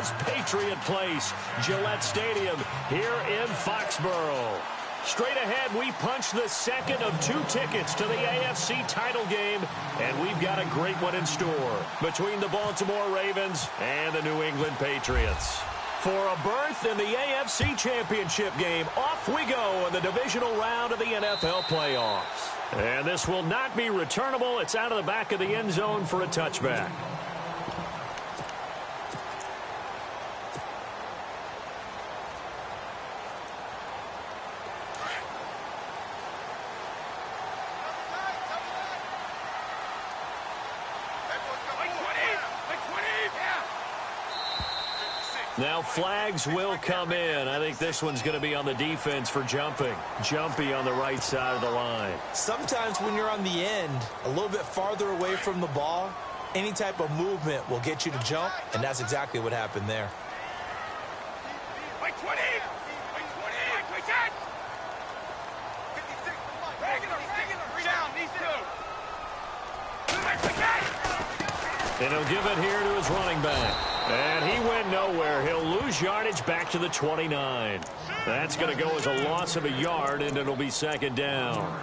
is Patriot Place, Gillette Stadium here in Foxborough. Straight ahead, we punch the second of 2 tickets to the AFC title game, and we've got a great one in store between the Baltimore Ravens and the New England Patriots. For a berth in the AFC Championship game, off we go in the divisional round of the NFL playoffs. And this will not be returnable. It's out of the back of the end zone for a touchback. Now flags will come in. I think this one's going to be on the defense for jumping. Jumpy on the right side of the line. Sometimes when you're on the end, a little bit farther away from the ball, any type of movement will get you to jump, and that's exactly what happened there. And he'll give it here to his running back. And he went nowhere. He'll lose yardage back to the 29. That's going to go as a loss of a yard, and it'll be second down.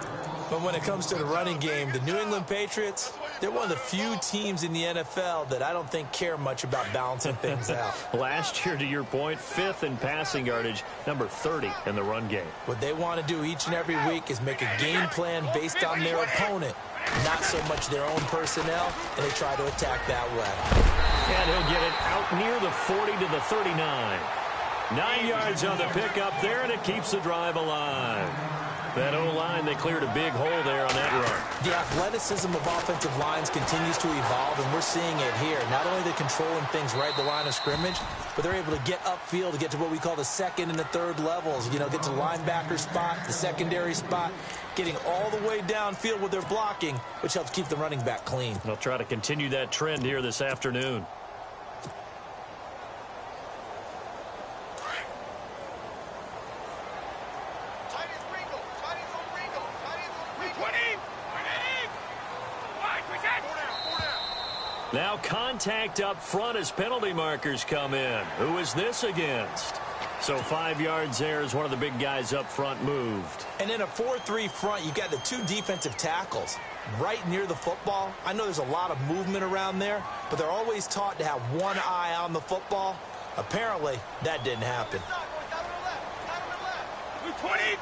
But when it comes to the running game, the New England Patriots, they're one of the few teams in the NFL that I don't think care much about balancing things out. Last year, to your point, 5th in passing yardage, number 30 in the run game. What they want to do each and every week is make a game plan based on their opponent, not so much their own personnel, and they try to attack that way. And he'll get it out near the 40 to the 39. 9 yards on the pickup there, and it keeps the drive alive. That O-line, they cleared a big hole there on that run. The athleticism of offensive lines continues to evolve, and we're seeing it here. Not only are they controlling things right at the line of scrimmage, but they're able to get upfield to get to what we call the second and the third levels. You know, get to the linebacker spot, the secondary spot, getting all the way downfield with their blocking, which helps keep the running back clean. They'll try to continue that trend here this afternoon. Now contact up front as penalty markers come in. Who is this against? So 5 yards there as one of the big guys up front moved. And in a 4-3 front, you got the 2 defensive tackles right near the football. I know there's a lot of movement around there, but they're always taught to have one eye on the football. Apparently, that didn't happen. 20, 380,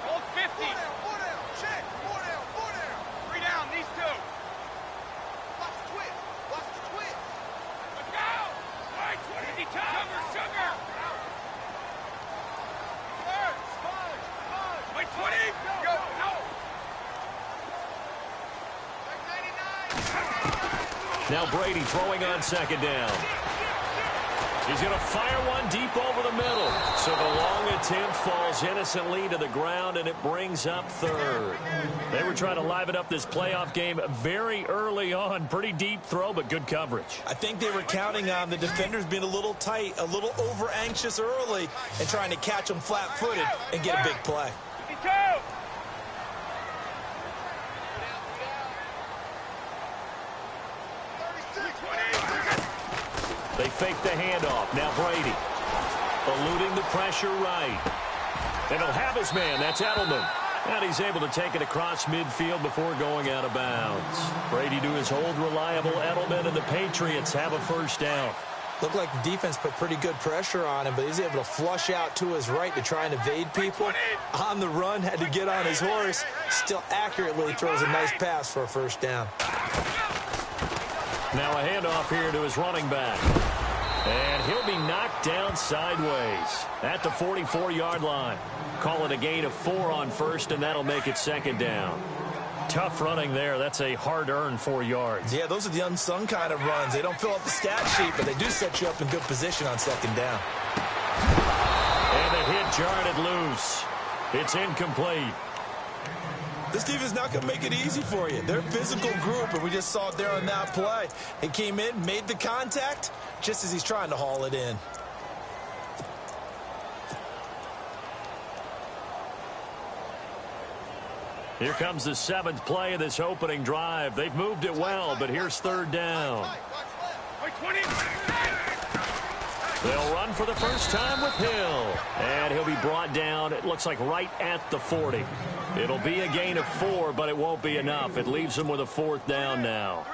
hold 50. 3 down, these 2. Now Brady throwing on second down. He's going to fire one deep over the middle. So the long attempt falls innocently to the ground, and it brings up third. They were trying to liven up this playoff game very early on. Pretty deep throw, but good coverage. I think they were counting on the defenders being a little tight, a little over-anxious early, and trying to catch them flat-footed and get a big play. 52. They fake the handoff. Now Brady eluding the pressure right. And he'll have his man. That's Edelman. And he's able to take it across midfield before going out of bounds. Brady to his old reliable Edelman, and the Patriots have a first down. Looked like the defense put pretty good pressure on him, but he's able to flush out to his right to try and evade people. On the run, had to get on his horse. Still accurately throws a nice pass for a first down. Now a handoff here to his running back. And he'll be knocked down sideways at the 44-yard line. Call it a gain of 4 on first, and that'll make it second down. Tough running there. That's a hard-earned 4 yards. Yeah, those are the unsung kind of runs. They don't fill up the stat sheet, but they do set you up in good position on second down. And the hit jarred it loose. It's incomplete. This team is not going to make it easy for you. They're a physical group, and we just saw it there on that play. He came in, made the contact, just as he's trying to haul it in. Here comes the 7th play of this opening drive. They've moved it well, but here's third down. 20. They'll run for the first time with Hill. And he'll be brought down, it looks like right at the 40. It'll be a gain of 4, but it won't be enough. It leaves them with a 4th down now.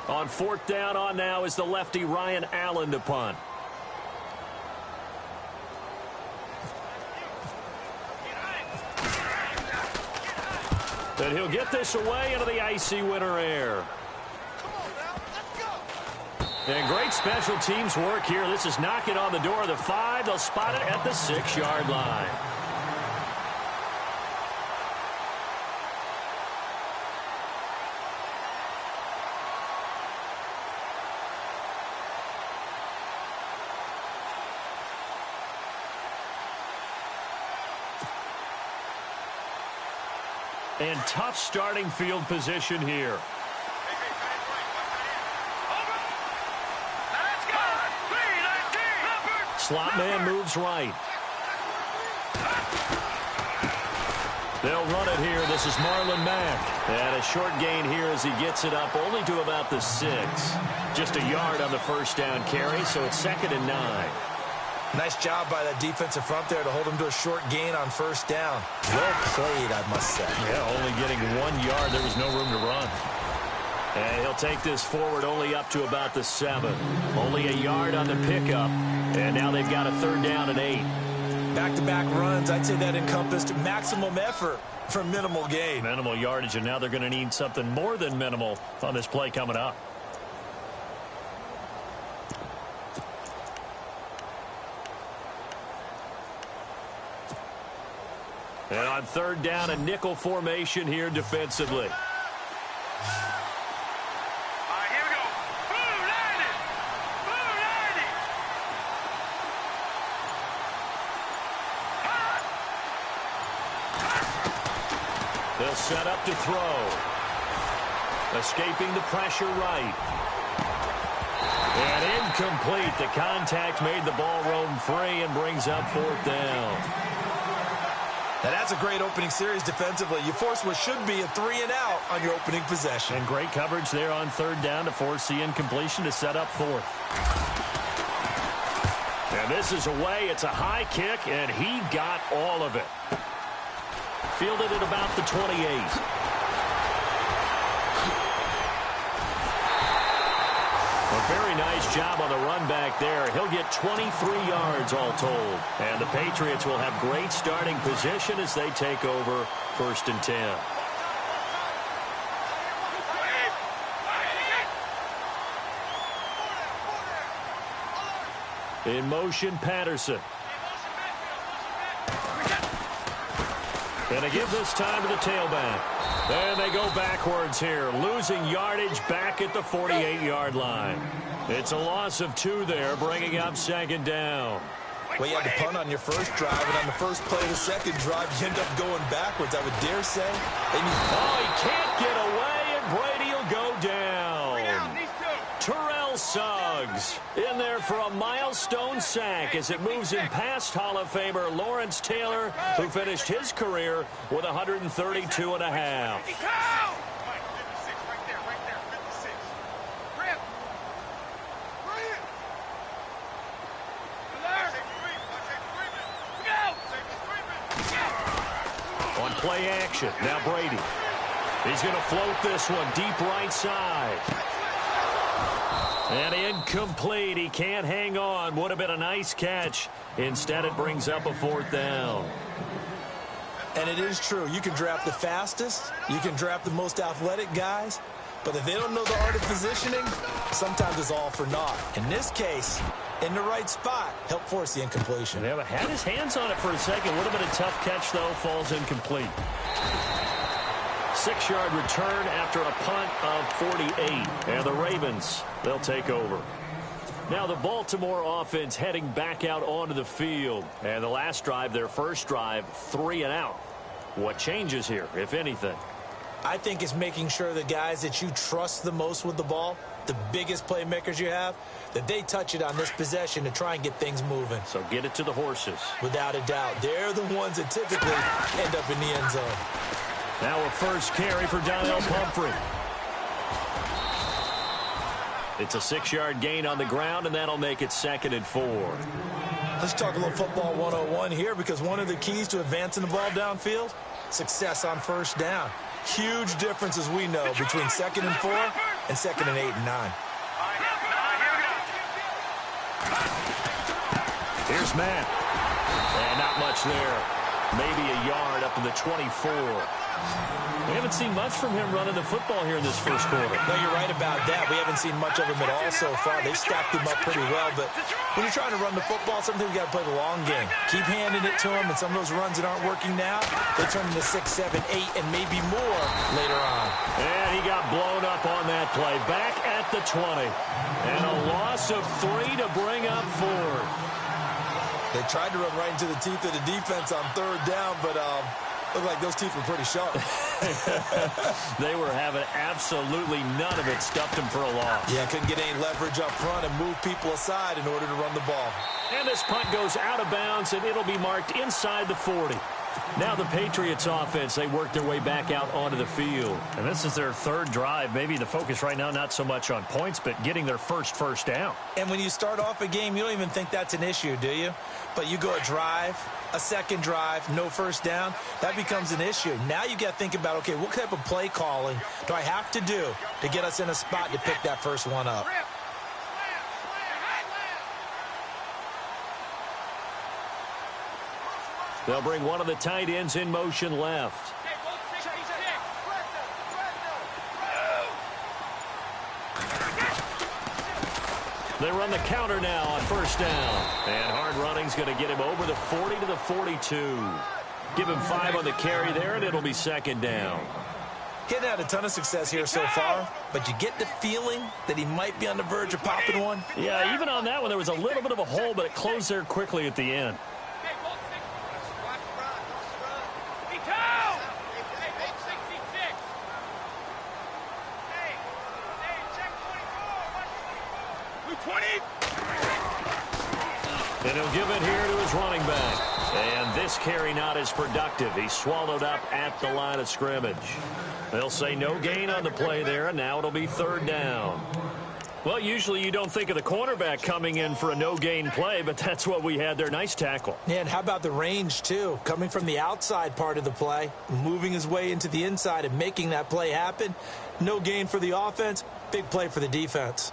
On 4th down on now is the lefty Ryan Allen to punt. And he'll get this away into the icy winter air. And great special teams work here. This is knocking on the door of the 5. They'll spot it at the 6-yard line. And tough starting field position here. Slot man moves right. They'll run it here. This is Marlon Mack. And a short gain here as he gets it up only to about the 6. Just a yard on the first down carry, so it's 2nd and 9. Nice job by that defensive front there to hold him to a short gain on first down. Well played, I must say. Yeah, only getting 1 yard. There was no room to run. And he'll take this forward only up to about the 7. Only a yard on the pickup. And now they've got a 3rd down and 8. Back-to-back runs, I'd say that encompassed maximum effort for minimal gain. Minimal yardage, and now they're going to need something more than minimal on this play coming up. And on 3rd down, a nickel formation here defensively. They'll set up to throw. Escaping the pressure right. And incomplete. The contact made the ball roam free and brings up 4th down. Now that's a great opening series defensively. You force what should be a 3-and-out on your opening possession. And great coverage there on 3rd down to force the incompletion to set up 4th. And this is away. It's a high kick, and he got all of it. Fielded at about the 28. A very nice job on the run back there. He'll get 23 yards all told. And the Patriots will have great starting position as they take over 1st and 10. In motion, Patterson. And they give this time to the tailback. And they go backwards here, losing yardage back at the 48-yard line. It's a loss of 2 there, bringing up 2nd down. Well, you had to punt on your first drive, and on the first play of the second drive, you end up going backwards, I would dare say. Oh, he can't get away, and Brady will go down. Terrell Suggs in there for a milestone sack as it moves in past Hall of Famer Lawrence Taylor, who finished his career with 132 and a half. On play action, now Brady. He's going to float this one deep right side. And incomplete. He can't hang on. Would have been a nice catch. Instead, it brings up a 4th down. And it is true. You can draft the fastest. You can draft the most athletic guys. But if they don't know the art of positioning, sometimes it's all for naught. In this case, in the right spot, help force the incompletion. They had his hands on it for a second. Would have been a tough catch, though. Falls incomplete. 6-yard return after a punt of 48. And the Ravens, they'll take over. Now the Baltimore offense heading back out onto the field. And the last drive, their first drive, 3-and-out. What changes here, if anything? I think it's making sure the guys that you trust the most with the ball, the biggest playmakers you have, that they touch it on this possession to try and get things moving. So get it to the horses. Without a doubt. They're the ones that typically end up in the end zone. Now a first carry for Donnell Pumphrey. It's a 6-yard gain on the ground, and that'll make it 2nd and 4. Let's talk a little football 101 here, because one of the keys to advancing the ball downfield, success on first down. Huge difference, as we know, between 2nd and 4 and 2nd and 8 and 9. Here's Matt. And not much there. Maybe a yard up to the 24. We haven't seen much from him running the football here in this first quarter. No, you're right about that. We haven't seen much of him at all so far. They've stacked him up pretty well, but when you're trying to run the football, sometimes you got to play the long game. Keep handing it to him, and some of those runs that aren't working now, they turn into 6, 7, 8, and maybe more later on. And he got blown up on that play. Back at the 20. And a loss of 3 to bring up 4th. They tried to run right into the teeth of the defense on 3rd down, but looked like those teeth were pretty sharp. They were having absolutely none of it. Stuffed them for a loss. Yeah, couldn't get any leverage up front and move people aside in order to run the ball. And this punt goes out of bounds, and it'll be marked inside the 40. Now the Patriots offense, they work their way back out onto the field. And this is their 3rd drive. Maybe the focus right now not so much on points, but getting their first down. And when you start off a game, you don't even think that's an issue, do you? But you go a drive, a 2nd drive, no first down, that becomes an issue. Now you got to think about, okay, what type of play calling do I have to do to get us in a spot to pick that first one up? They'll bring one of the tight ends in motion left. They run the counter now on first down. And hard running's going to get him over the 40 to the 42. Give him 5 on the carry there, and it'll be 2nd down. He hadn't had a ton of success here so far, but you get the feeling that he might be on the verge of popping one. Yeah, even on that one, there was a little bit of a hole, but it closed there quickly at the end. And he'll give it here to his running back. And this carry not as productive. He's swallowed up at the line of scrimmage. They'll say no gain on the play there, and now it'll be 3rd down. Well, usually you don't think of the cornerback coming in for a no-gain play, but that's what we had there. Nice tackle. Yeah, and how about the range, too? Coming from the outside part of the play, moving his way into the inside and making that play happen. No gain for the offense, big play for the defense.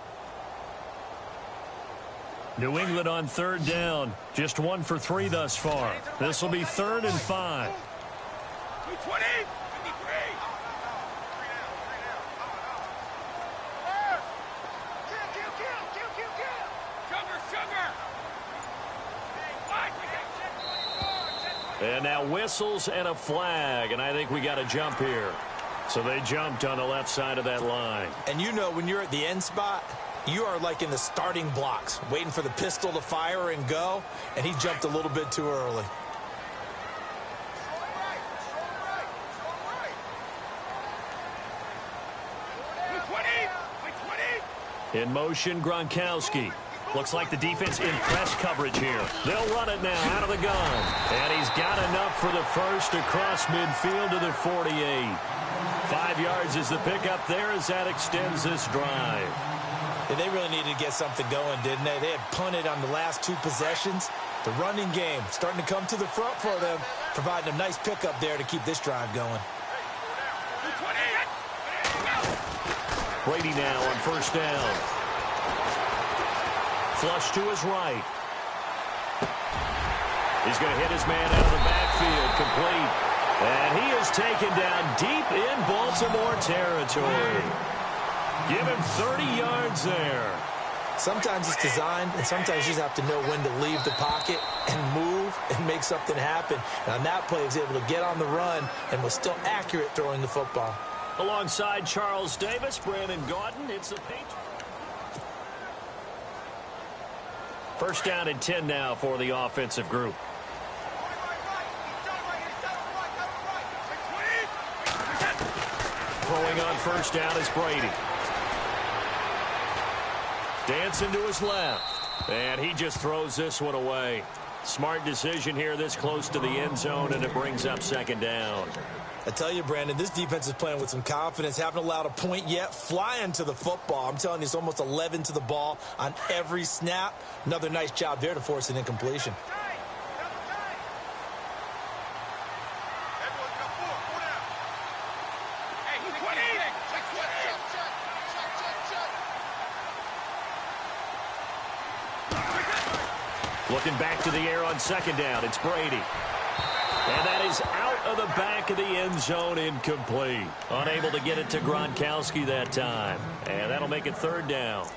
New England on 3rd down. Just 1 for 3 thus far. This will be 3rd and 5. 20. And now whistles and a flag, and I think we got a jump here. So they jumped on the left side of that line. And you know, when you're at the end spot, you are like in the starting blocks, waiting for the pistol to fire and go, and he jumped a little bit too early. In motion, Gronkowski. Looks like the defense in press coverage here. They'll run it now out of the gun. And he's got enough for the first across midfield to the 48. 5 yards is the pickup there as that extends this drive. Yeah, they really needed to get something going, didn't they? They had punted on the last 2 possessions. The running game starting to come to the front for them, providing a nice pickup there to keep this drive going. Brady now on first down. Flush to his right. He's going to hit his man out of the backfield, complete. And he is taken down deep in Baltimore territory. Give him 30 yards there. Sometimes it's designed, and sometimes you just have to know when to leave the pocket and move and make something happen. And on that play, he was able to get on the run and was still accurate throwing the football. Alongside Charles Davis, Brandon Gaudin, it's the Patriots. First down and 10 now for the offensive group. Throwing on first down is Brady. Dancing to his left. And he just throws this one away. Smart decision here this close to the end zone, and it brings up second down. I tell you, Brandon, this defense is playing with some confidence. Haven't allowed a point yet. Flying to the football. I'm telling you, it's almost 11 to the ball on every snap. Another nice job there to force an incompletion. Looking back to the air on second down. It's Brady. And that is out of the back of the end zone, incomplete. Unable to get it to Gronkowski that time. And that'll make it third down.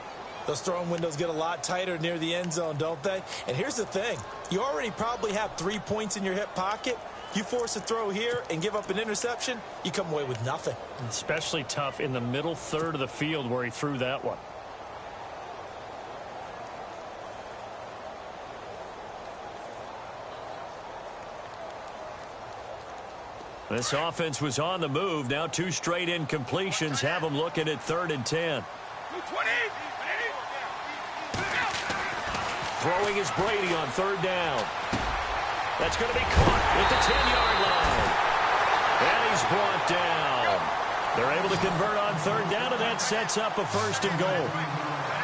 Those throwing windows get a lot tighter near the end zone, don't they? And here's the thing. You already probably have 3 points in your hip pocket. You force a throw here and give up an interception, you come away with nothing. Especially tough in the middle third of the field where he threw that one. This offense was on the move. Now 2 straight incompletions have them looking at 3rd and 10. Throwing is Brady on 3rd down. That's going to be caught at the 10-yard line. And he's brought down. They're able to convert on 3rd down, and that sets up a 1st and goal.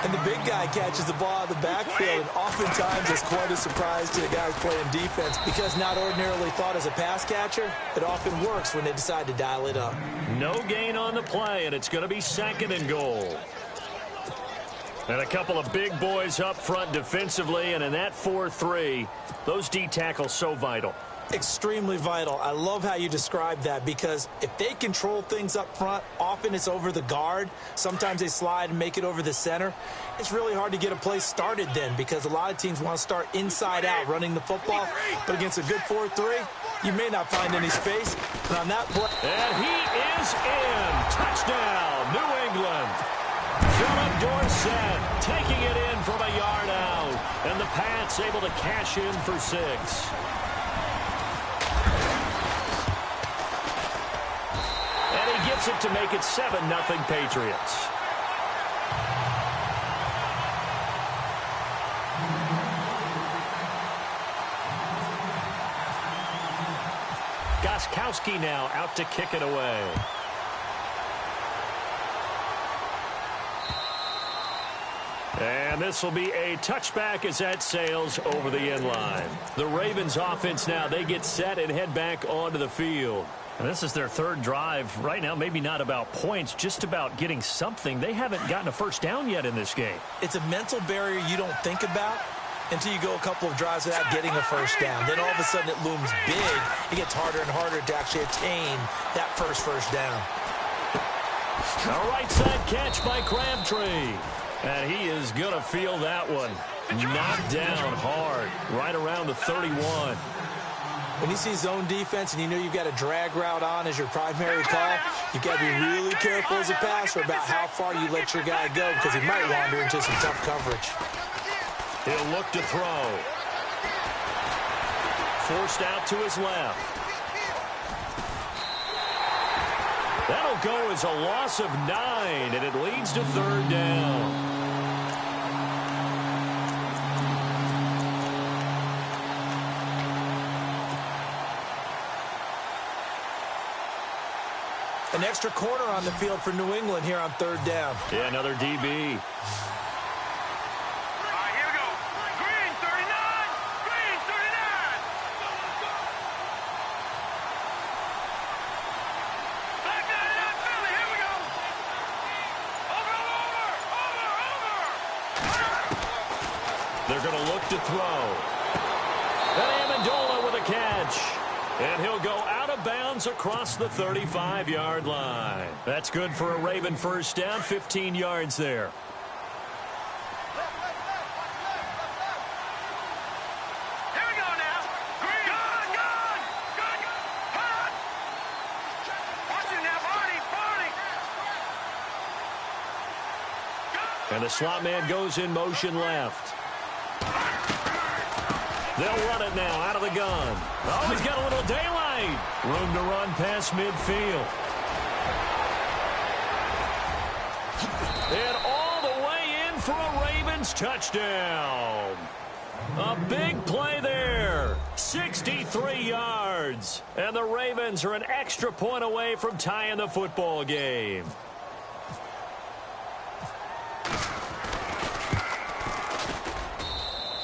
And the big guy catches the ball out of the backfield, and oftentimes it's quite a surprise to the guys playing defense because not ordinarily thought as a pass catcher, it often works when they decide to dial it up. No gain on the play, and it's going to be 2nd and goal. And a couple of big boys up front defensively, and in that 4-3, those D tackles so vital. Extremely vital. I love how you describe that because if they control things up front, often it's over the guard. Sometimes they slide and make it over the center. It's really hard to get a play started then because a lot of teams want to start inside out running the football. But against a good 4-3, you may not find any space. And on that play... And he is in. Touchdown, New England. Philip Dorsett taking it in from a yard out. And the Pats able to cash in for 6. Gets it to make it 7-0 Patriots. Gostkowski now out to kick it away. And this will be a touchback as that sails over the end line. The Ravens offense now, they get set and head back onto the field. And this is their 3rd drive. Right now, maybe not about points, just about getting something. They haven't gotten a first down yet in this game. It's a mental barrier you don't think about until you go a couple of drives without getting a first down. Then all of a sudden it looms big. It gets harder and harder to actually attain that first down. A right side catch by Crabtree. And he is going to feel that one. Knocked down hard, right around the 31. When you see zone defense and you know you've got a drag route on as your primary call, you've got to be really careful as a passer about how far you let your guy go because he might wander into some tough coverage. He'll look to throw. Forced out to his left. That'll go as a loss of 9, and it leads to 3rd down. An extra corner on the field for New England here on 3rd down. Yeah, another DB. They're going to look to throw. And Amendola with a catch. And he'll go out of bounds across the 35-yard line. That's good for a Raven first down, 15 yards there. Here we go now. Green. Good. Hot. Watch it now, Barney. And the slot man goes in motion left. They'll run it now out of the gun. Oh, he's got a little daylight. Room to run past midfield. And all the way in for a Ravens touchdown. A big play there. 63 yards. And the Ravens are an extra point away from tying the football game.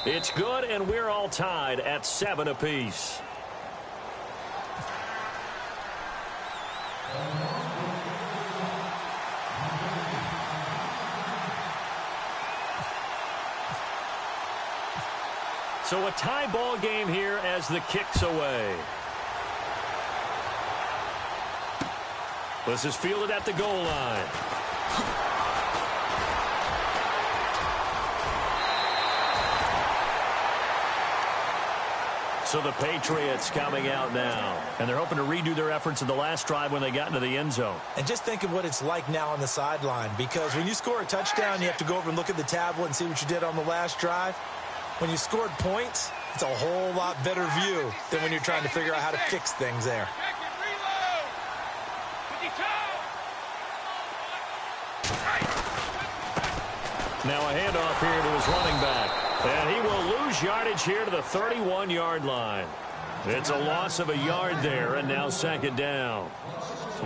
It's good, and we're all tied at 7 apiece. So a tie ball game here as the kick's away. This is fielded at the goal line. So the Patriots coming out now. And they're hoping to redo their efforts in the last drive when they got into the end zone. And just think of what it's like now on the sideline. Because when you score a touchdown, you have to go over and look at the tablet and see what you did on the last drive. When you scored points, it's a whole lot better view than when you're trying to figure out how to fix things there. Now a handoff here to his running back. And he will lose yardage here to the 31-yard line. It's a loss of a yard there, and now second down.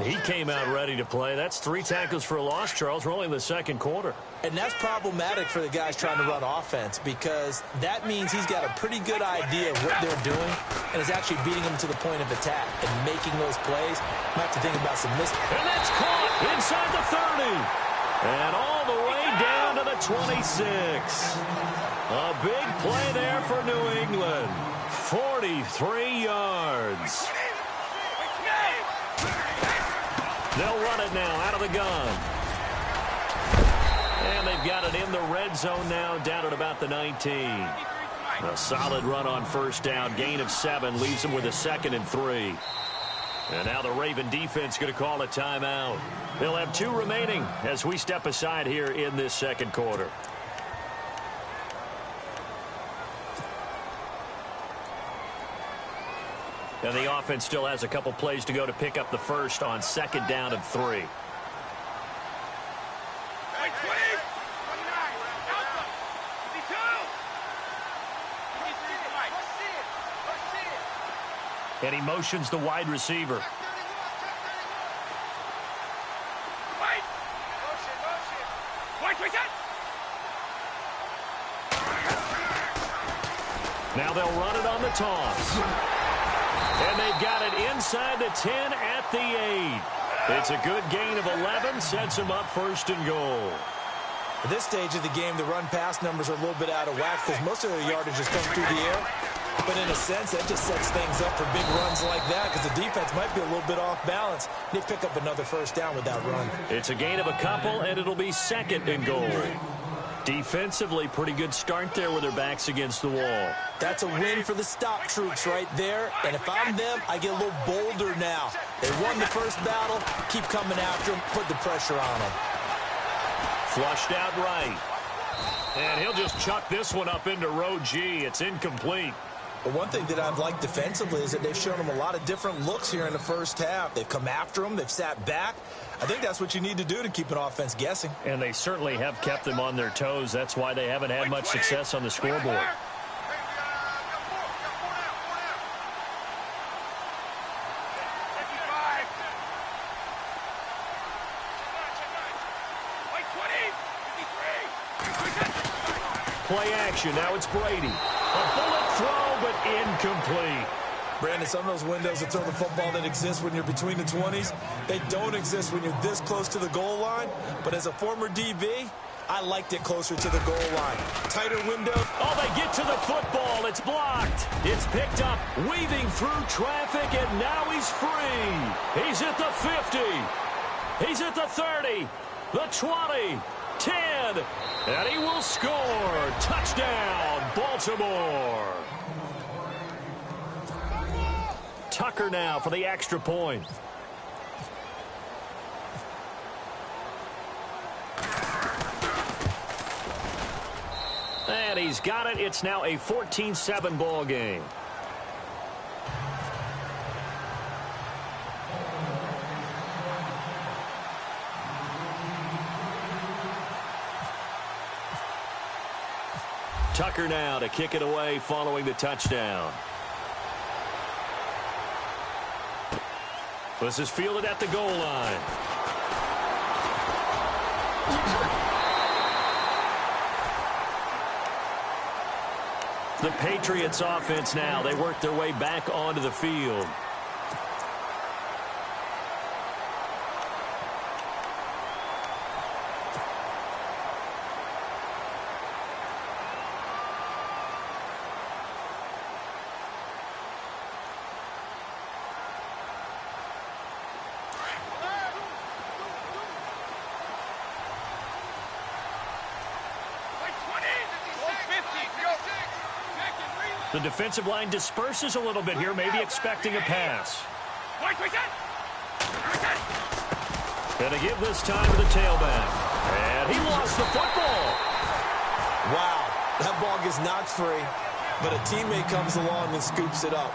He came out ready to play. That's 3 tackles for a loss, Charles. We're only in the second quarter. And that's problematic for the guys trying to run offense because that means he's got a pretty good idea of what they're doing and is actually beating them to the point of attack and making those plays. Might have to think about some mistakes. And that's caught inside the 30. And all the way down to the 26. A big play there for New England. 43 yards. They'll run it now out of the gun. And they've got it in the red zone now, down at about the 19. A solid run on first down. Gain of 7 leaves them with a 2nd and 3. And now the Raven defense going to call a timeout. They'll have 2 remaining as we step aside here in this second quarter. And the offense still has a couple plays to go to pick up the first on 2nd down and 3. And he motions the wide receiver. Now they'll run it on the toss. And they've got it inside the 10 at the 8. It's a good gain of 11, sets them up 1st and goal. At this stage of the game, the run-pass numbers are a little bit out of whack because most of their yardage is coming through the air. But in a sense, that just sets things up for big runs like that because the defense might be a little bit off balance. They pick up another first down with that run. It's a gain of a couple, and it'll be 2nd and goal. Defensively, pretty good start there with their backs against the wall. That's a win for the stop troops right there. And if I'm them, I get a little bolder now. They won the first battle. Keep coming after them. Put the pressure on them. Flushed out right. And he'll just chuck this one up into row G. It's incomplete. But one thing that I've liked defensively is that they've shown them a lot of different looks here in the first half. They've come after them. They've sat back. I think that's what you need to do to keep an offense guessing. And they certainly have kept them on their toes. That's why they haven't had much success on the scoreboard. Play action. Now it's Brady. A bullet throw, but incomplete. Brandon, some of those windows to throw the football that exist when you're between the 20s, they don't exist when you're this close to the goal line. But as a former DB, I liked it closer to the goal line. Tighter window. Oh, they get to the football. It's blocked. It's picked up, weaving through traffic, and now he's free. He's at the 50. He's at the 30, the 20, 10, and he will score. Touchdown, Baltimore. Tucker now for the extra point. And he's got it. It's now a 14-7 ball game. Tucker now to kick it away following the touchdown. This is fielded at the goal line. The Patriots offense now. They work their way back onto the field. The defensive line disperses a little bit here, maybe expecting a pass. Going to give this time to the tailback. And he lost the football. Wow, that ball gets knocked free, but a teammate comes along and scoops it up.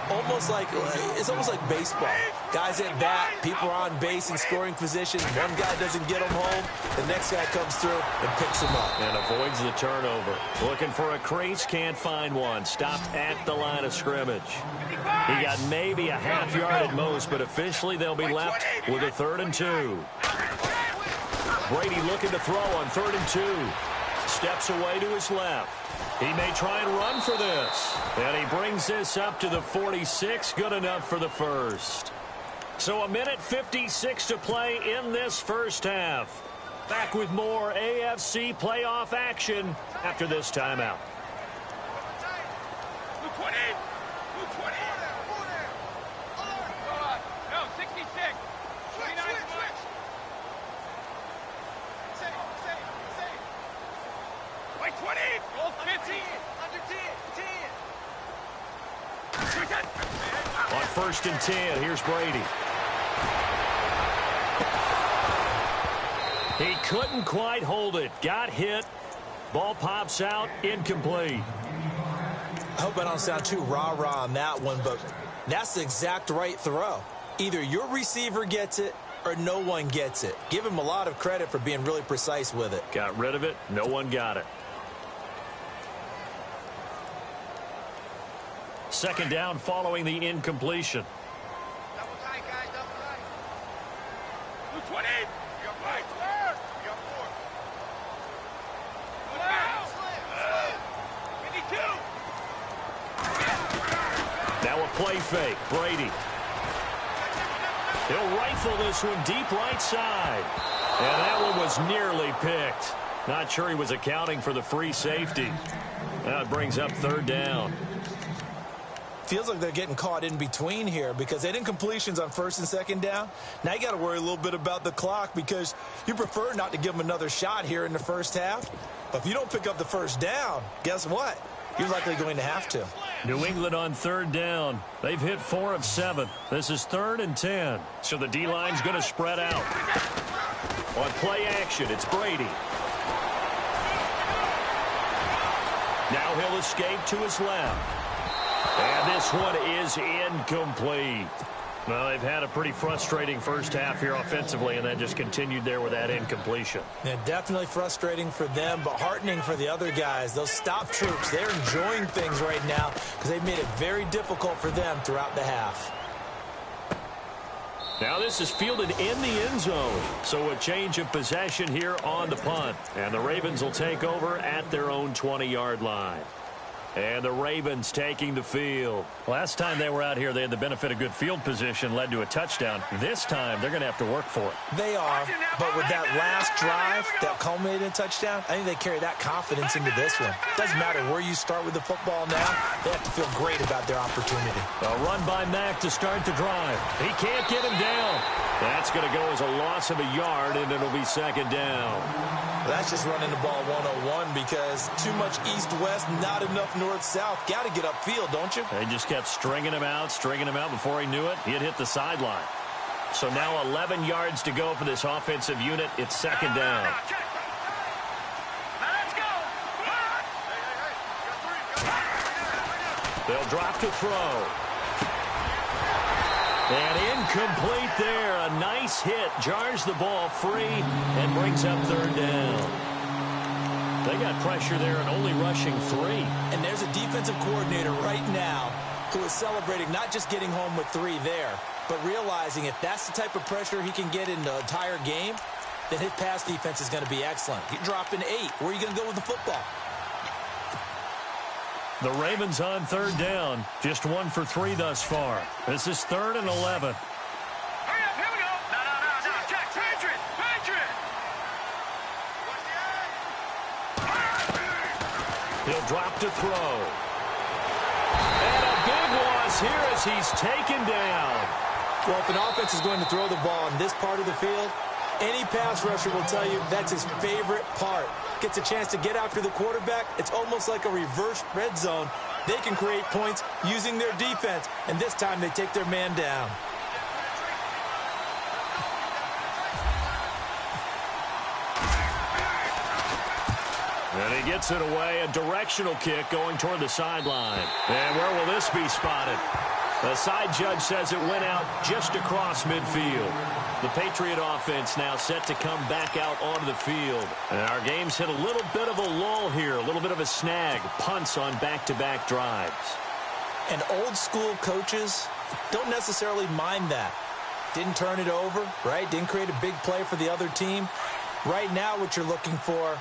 It's almost like baseball. Guys at bat, people are on base in scoring position. One guy doesn't get him home. The next guy comes through and picks him up. And avoids the turnover. Looking for a crease, can't find one. Stopped at the line of scrimmage. He got maybe a half yard at most, but officially they'll be left with a 3rd and 2. Brady looking to throw on 3rd and 2. Steps away to his left. He may try and run for this. And he brings this up to the 46. Good enough for the first. So 1:56 to play in this first half. Back with more AFC playoff action after this timeout. No, 66. 29. Wait, 20. Go 50. Under 10. On 1st and 10, here's Brady. He couldn't quite hold it. Got hit. Ball pops out. Incomplete. I hope I don't sound too rah-rah on that one, but that's the exact right throw. Either your receiver gets it or no one gets it. Give him a lot of credit for being really precise with it. Got rid of it. No one got it. 2nd down following the incompletion. Double tight, guys, double tight. 20. You got 5. You got 4. 52. Now a play fake. Brady. He'll rifle this one deep right side. And that one was nearly picked. Not sure he was accounting for the free safety. Now it brings up 3rd down. Feels like they're getting caught in between here because they did incompletions on 1st and 2nd down. Now you got to worry a little bit about the clock because you prefer not to give them another shot here in the first half. But if you don't pick up the 1st down, guess what? You're likely going to have to. New England on 3rd down. They've hit 4 of 7. This is 3rd and 10. So the D-line's going to spread out. On play action, it's Brady. Now he'll escape to his left. And this one is incomplete. Well, they've had a pretty frustrating first half here offensively, and then just continued there with that incompletion. Yeah, definitely frustrating for them, but heartening for the other guys. Those stop troops, they're enjoying things right now because they've made it very difficult for them throughout the half. Now this is fielded in the end zone. So a change of possession here on the punt. And the Ravens will take over at their own 20-yard line. And the Ravens taking the field. Last time they were out here, they had the benefit of good field position, led to a touchdown. This time, they're going to have to work for it. They are, but with that last drive that culminated in a touchdown, I think they carry that confidence into this one. Doesn't matter where you start with the football now, they have to feel great about their opportunity. A run by Mack to start the drive. He can't get him down. That's going to go as a loss of a yard, and it'll be 2nd down. Well, that's just running the ball 101 because too much east-west, not enough north-south. Got to get upfield, don't you? They just kept stringing him out before he knew it. He had hit the sideline. So now 11 yards to go for this offensive unit. It's 2nd down. They'll drop to throw. And incomplete there. A nice hit. Jars the ball free and brings up 3rd down. They got pressure there and only rushing 3. And there's a defensive coordinator right now who is celebrating not just getting home with 3 there, but realizing if that's the type of pressure he can get in the entire game, then his pass defense is going to be excellent. You're dropping 8. Where are you going to go with the football? The Ravens on 3rd down. Just 1 for 3 thus far. This is 3rd and 11. Hurry up, here we go. No. Check, Patriot. He'll drop to throw. And a big loss here as he's taken down. Well, if an offense is going to throw the ball in this part of the field, any pass rusher will tell you that's his favorite part. Gets a chance to get after the quarterback. It's almost like a reverse red zone. They can create points using their defense, and this time they take their man down. And he gets it away, a directional kick going toward the sideline. And where will this be spotted? The side judge says it went out just across midfield. The Patriot offense now set to come back out onto the field. And our game's hit a little bit of a lull here, a little bit of a snag. Punts on back-to-back drives. And old-school coaches don't necessarily mind that. Didn't turn it over, right? Didn't create a big play for the other team. Right now what you're looking for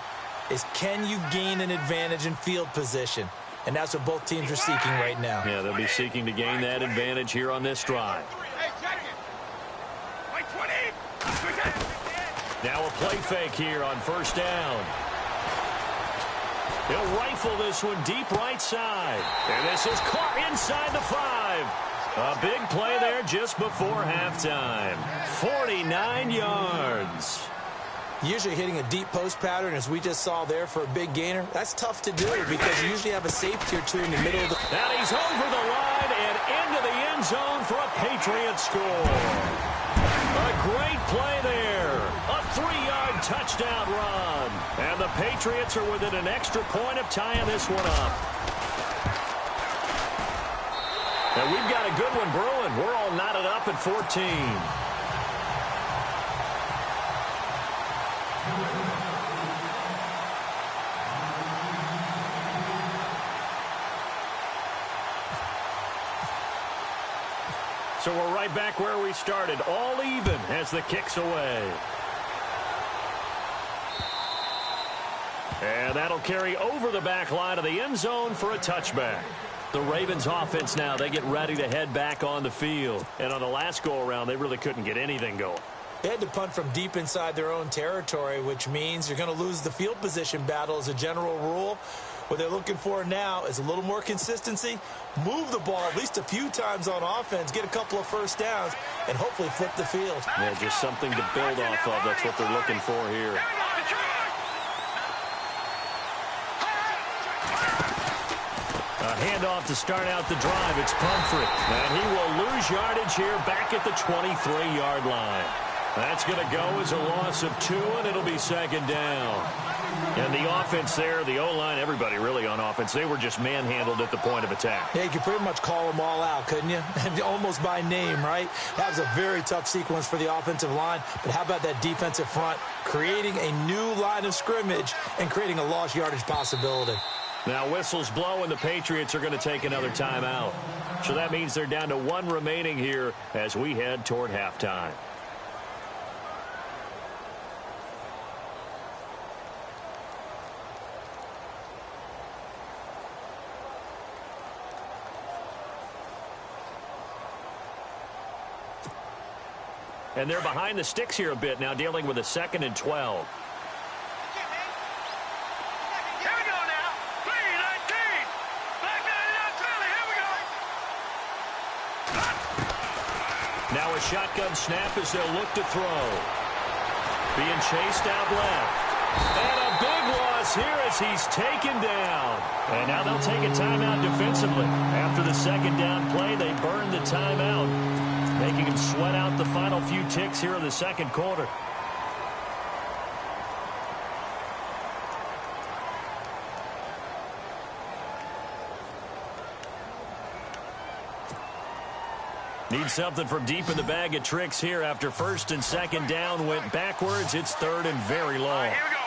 is can you gain an advantage in field position? And that's what both teams are seeking right now. Yeah, they'll be seeking to gain that advantage here on this drive. Now a play fake here on 1st down. He'll rifle this one deep right side. And this is caught inside the 5. A big play there just before halftime. 49 yards. Usually hitting a deep post pattern, as we just saw there for a big gainer, that's tough to do because you usually have a safety or 2 in the middle of the... Now he's over the line and into the end zone for a Patriot score. A great play there. A 3-yard touchdown run. And the Patriots are within an extra point of tying this one up. And we've got a good one brewing. We're all knotted up at 14. So we're right back where we started, all even as the kick's away. And that'll carry over the back line of the end zone for a touchback. The Ravens offense now, they get ready to head back on the field. And on the last go-around, they really couldn't get anything going. They had to punt from deep inside their own territory, which means you're going to lose the field position battle as a general rule. What they're looking for now is a little more consistency, move the ball at least a few times on offense, get a couple of first downs, and hopefully flip the field. Yeah, just something to build off of. That's what they're looking for here. A handoff to start out the drive. It's Pumphrey. And he will lose yardage here back at the 23-yard line. That's going to go as a loss of 2, and it'll be 2nd down. And the offense there, the O-line, everybody really on offense, they were just manhandled at the point of attack. Yeah, you could pretty much call them all out, couldn't you? Almost by name, right? That was a very tough sequence for the offensive line. But how about that defensive front creating a new line of scrimmage and creating a lost yardage possibility? Now whistles blow, and the Patriots are going to take another timeout. So that means they're down to 1 remaining here as we head toward halftime. And they're behind the sticks here a bit now, dealing with a 2nd and 12. Now a shotgun snap as they'll look to throw. Being chased out left. And a big loss here as he's taken down. And now they'll take a timeout defensively. After the 2nd down play, they burn the timeout, making him sweat out the final few ticks here in the 2nd quarter. Need something from deep in the bag of tricks here after 1st and 2nd down went backwards. It's 3rd and very long. Here we go.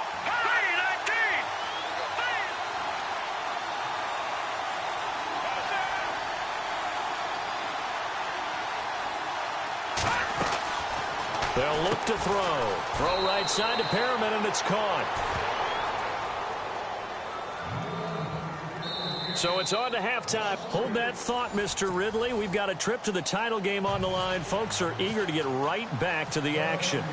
They'll look to throw. Throw right side to Perriman, and it's caught. So it's on to halftime. Hold that thought, Mr. Ridley. We've got a trip to the title game on the line. Folks are eager to get right back to the action.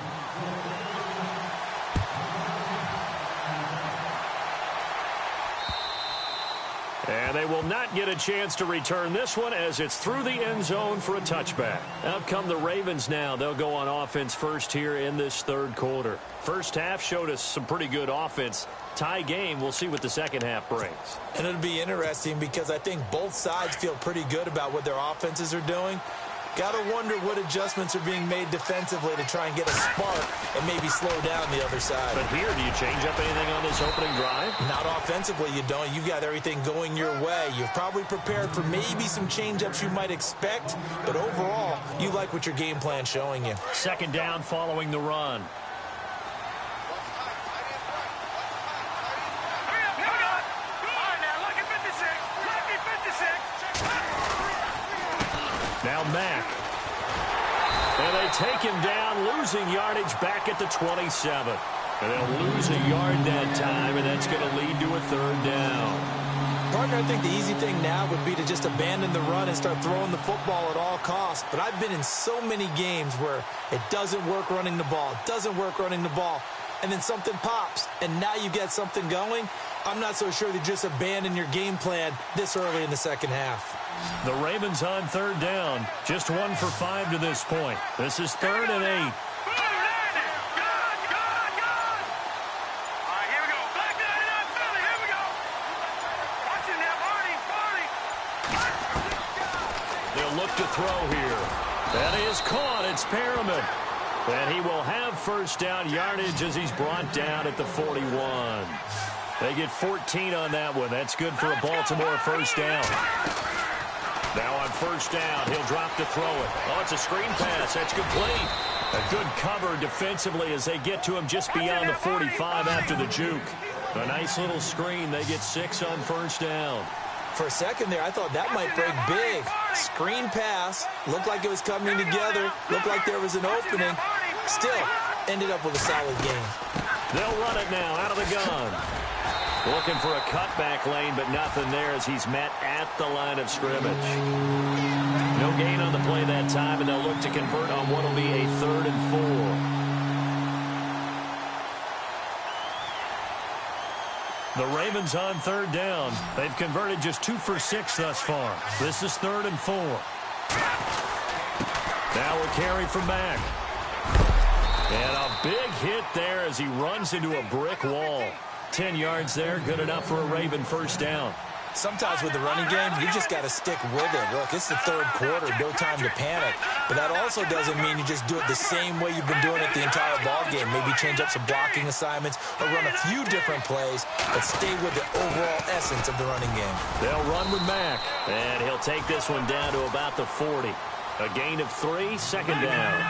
And they will not get a chance to return this one as it's through the end zone for a touchback. Out come the Ravens now. They'll go on offense first here in this third quarter. First half showed us some pretty good offense. Tie game. We'll see what the second half brings. And it'll be interesting because I think both sides feel pretty good about what their offenses are doing. Got to wonder what adjustments are being made defensively to try and get a spark and maybe slow down the other side. But here, do you change up anything on this opening drive? Not offensively, you don't. You got everything going your way. You've probably prepared for maybe some change-ups you might expect, but overall, you like what your game plan's showing you. Second down following the run. Now Mack. And they take him down, losing yardage back at the 27. And they'll lose a yard that time, and that's going to lead to a third down. Partner, I think the easy thing now would be to just abandon the run and start throwing the football at all costs. But I've been in so many games where it doesn't work running the ball, and then something pops, and now you get something going. I'm not so sure that just abandon your game plan this early in the second half. The Ravens on third down. Just 1 for 5 to this point. This is 3rd and 8. All right, here we go. Back to that Philly. Here we go. Watch it now, Barney. They'll look to throw here. That is caught. It's Perriman. And he will have first down yardage as he's brought down at the 41. They get 14 on that one. That's good for a Baltimore first down. Now on first down, he'll drop to throw it. Oh, it's a screen pass. That's complete. A good cover defensively as they get to him just beyond the 45 after the juke. A nice little screen. They get 6 on first down. For a second there, I thought that might break big. Screen pass. Looked like it was coming together. Looked like there was an opening. Still, ended up with a solid game. They'll run it now out of the gun. Looking for a cutback lane, but nothing there as he's met at the line of scrimmage. No gain on the play that time, and they'll look to convert on what will be a 3rd and 4. The Ravens on third down. They've converted just 2 for 6 thus far. This is 3rd and 4. Now a carry from Mack. And a big hit there as he runs into a brick wall. 10 yards there, good enough for a Raven first down. Sometimes with the running game, you just got to stick with it. Look, it's the third quarter, no time to panic. But that also doesn't mean you just do it the same way you've been doing it the entire ball game. Maybe change up some blocking assignments or run a few different plays, but stay with the overall essence of the running game. They'll run with Mack, and he'll take this one down to about the 40. A gain of 3, second down.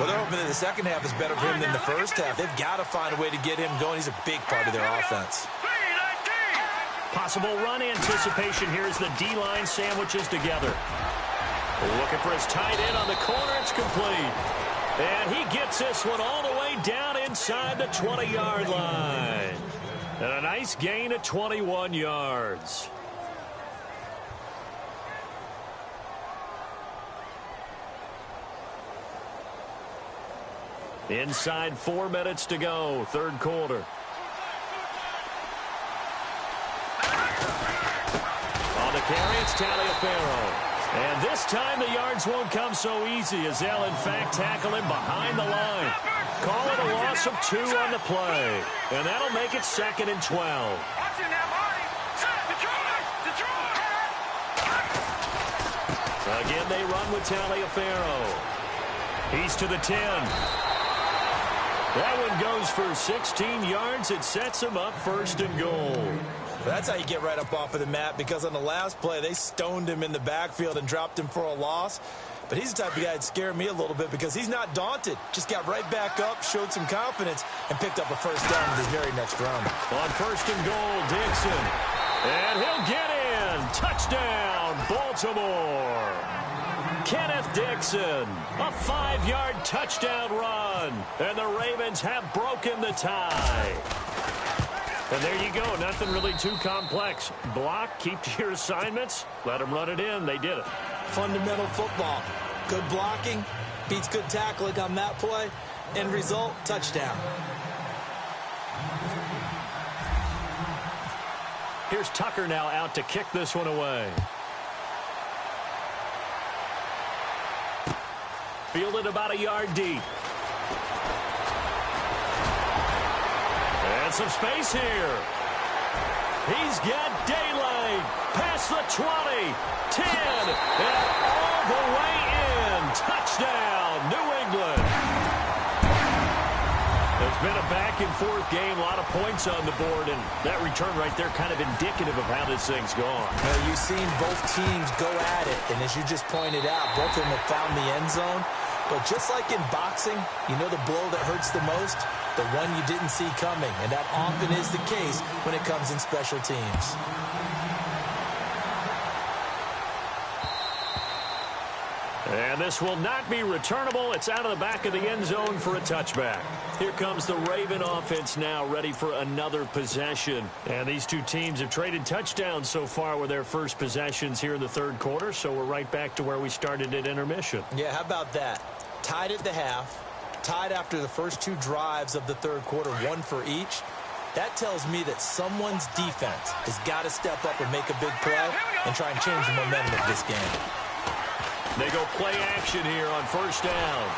Well, they're hoping that the second half is better for him than the first half. They've got to find a way to get him going. He's a big part of their offense. Possible run anticipation here as the D-line sandwiches together. Looking for his tight end on the corner. It's complete. And he gets this one all the way down inside the 20-yard line. And a nice gain of 21 yards. Inside 4 minutes to go, third quarter. On the carry, it's Taliaferro. And this time the yards won't come so easy as they'll in fact tackle him behind the line. Call it a loss of 2 on the play. And that'll make it 2nd and 12. Again, they run with Taliaferro. He's to the 10. That one goes for 16 yards. It sets him up 1st and goal. That's how you get right up off of the mat, because on the last play, they stoned him in the backfield and dropped him for a loss. But he's the type of guy that scared me a little bit because he's not daunted. Just got right back up, showed some confidence, and picked up a first down in his very next run. On 1st and goal, Dixon. And he'll get in. Touchdown, Baltimore. Kenneth Dixon, a 5-yard touchdown run. And the Ravens have broken the tie. And there you go. Nothing really too complex. Block, keep to your assignments, let them run it in. They did it. Fundamental football. Good blocking beats good tackling on that play. End result, touchdown. Here's Tucker now out to kick this one away. Fielded about a yard deep. And some space here. He's got daylight. Past the 20, 10, and all the way in. Touchdown, New England. It's been a back-and-forth game, a lot of points on the board, and that return right there kind of indicative of how this thing's gone. Well, you've seen both teams go at it, and as you just pointed out, both of them have found the end zone. But just like in boxing, you know the blow that hurts the most? The one you didn't see coming, and that often is the case when it comes in special teams. And this will not be returnable. It's out of the back of the end zone for a touchback. Here comes the Raven offense now, ready for another possession. And these two teams have traded touchdowns so far with their first possessions here in the third quarter, so we're right back to where we started at intermission. Yeah, how about that? Tied at the half, tied after the first two drives of the third quarter, one for each. That tells me that someone's defense has got to step up and make a big play and try and change the momentum of this game. They go play action here on first down.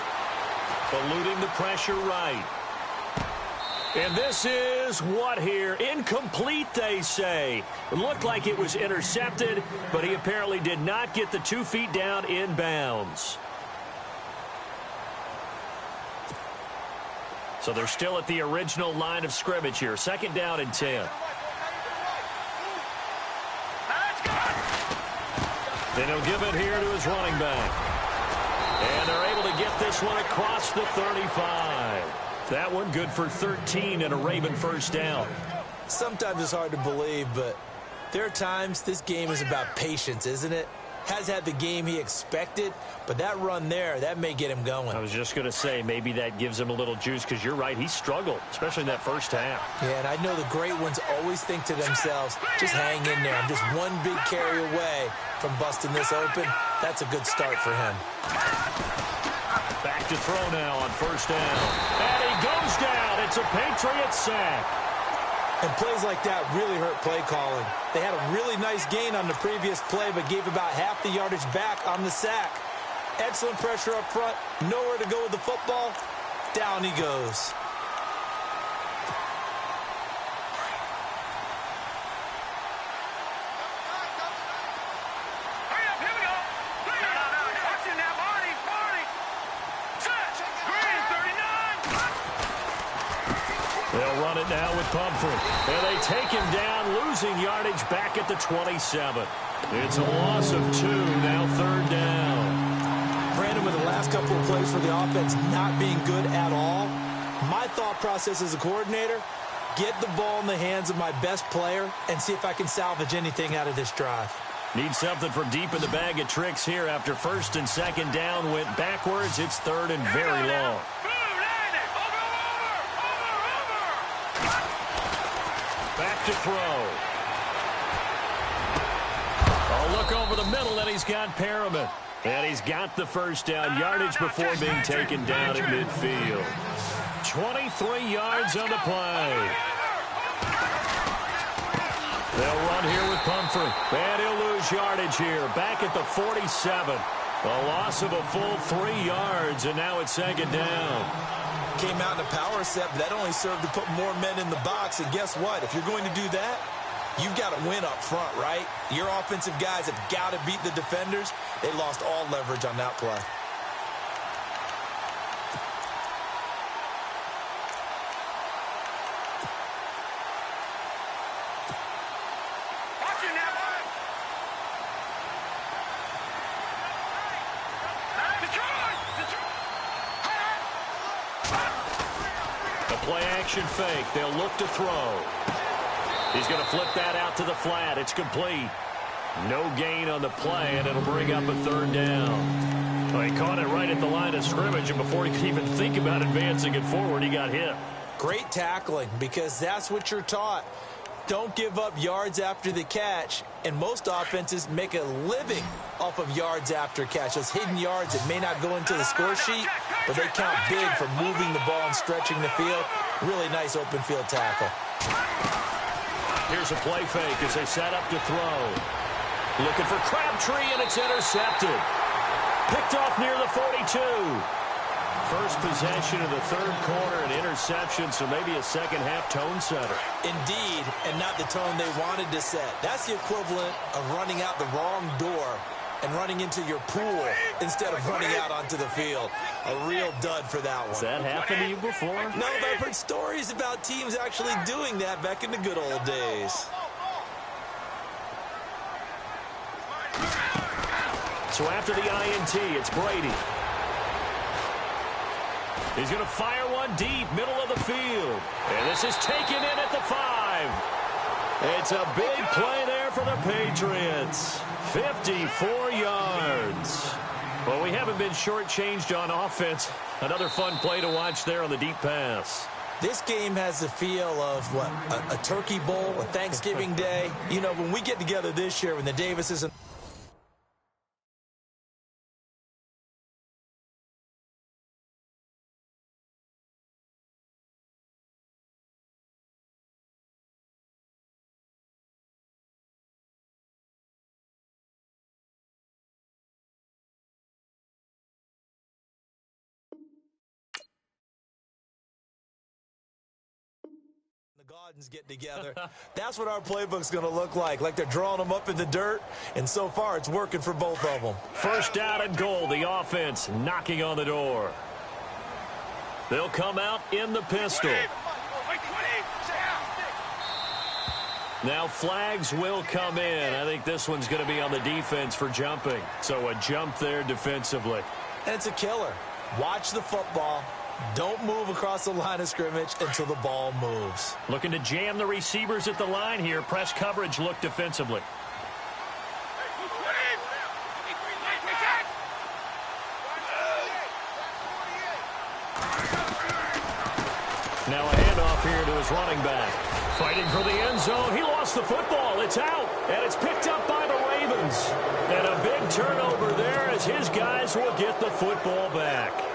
Eluding the pressure right. And this is what here? Incomplete, they say. It looked like it was intercepted, but he apparently did not get the 2 feet down in bounds. So they're still at the original line of scrimmage here. Second down and 10. Then he'll give it here to his running back. And they're able to get this one across the 35. That one good for 13 and a Raven first down. Sometimes it's hard to believe, but there are times this game is about patience, isn't it? Has had the game he expected, but that run there, that may get him going. I was just going to say, maybe that gives him a little juice, because you're right, he struggled, especially in that first half. Yeah, and I know the great ones always think to themselves, just hang in there. I'm just one big carry away from busting this open. That's a good start for him. Back to throw now on first down. And he goes down. It's a Patriots sack. And plays like that really hurt play calling. They had a really nice gain on the previous play, but gave about half the yardage back on the sack. Excellent pressure up front. Nowhere to go with the football. Down he goes. They'll run it now with Pumphrey. And they take him down, losing yardage back at the 27. It's a loss of 2, now third down. Brandon, with the last couple of plays for the offense not being good at all, my thought process as a coordinator, get the ball in the hands of my best player and see if I can salvage anything out of this drive. Need something from deep in the bag of tricks here after first and second down went backwards. It's third and very long. Back to throw. Oh, look over the middle, and he's got Perriman. And he's got the first down yardage before being taken down at midfield. 23 yards on the play. They'll run here with Pumphrey. And he'll lose yardage here. Back at the 47. A loss of a full 3 yards, and now it's second down. Came out in a power set, but that only served to put more men in the box. And guess what? If you're going to do that, you've got to win up front, right? Your offensive guys have got to beat the defenders. They lost all leverage on that play. Play action fake. They'll look to throw. He's going to flip that out to the flat. It's complete. No gain on the play, and it'll bring up a third down. Well, he caught it right at the line of scrimmage, and before he could even think about advancing it forward, he got hit. Great tackling, because that's what you're taught. Don't give up yards after the catch, and most offenses make a living off of yards after catch. Those hidden yards that may not go into the score sheet, but they count big for moving the ball and stretching the field. Really nice open field tackle. Here's a play fake as they set up to throw. Looking for Crabtree, and it's intercepted. Picked off near the 42. First possession of the third quarter, an interception, so maybe a second-half tone setter. Indeed, and not the tone they wanted to set. That's the equivalent of running out the wrong door and running into your pool instead of running out onto the field. A real dud for that one. Has that happened to you before? No, but I've heard stories about teams actually doing that back in the good old days. So after the INT, it's Brady. He's going to fire one deep, middle of the field. And this is taken in at the 5. It's a big play there for the Patriots. 54 yards. Well, we haven't been shortchanged on offense. Another fun play to watch there on the deep pass. This game has the feel of, what, a turkey bowl, a Thanksgiving day. You know, when we get together this year, when the Davises and Gardens get together, that's what our playbook's going to look like they're drawing them up in the dirt, and so far it's working for both of them. First down and goal, the offense knocking on the door. They'll come out in the pistol. Now flags will come in. I think this one's going to be on the defense for jumping. So a jump there defensively. And it's a killer. Watch the football. Don't move across the line of scrimmage until the ball moves. Looking to jam the receivers at the line here. Press coverage look defensively. Now a handoff here to his running back. Fighting for the end zone. He lost the football. It's out. And it's picked up by the Ravens. And a big turnover there as his guys will get the football back.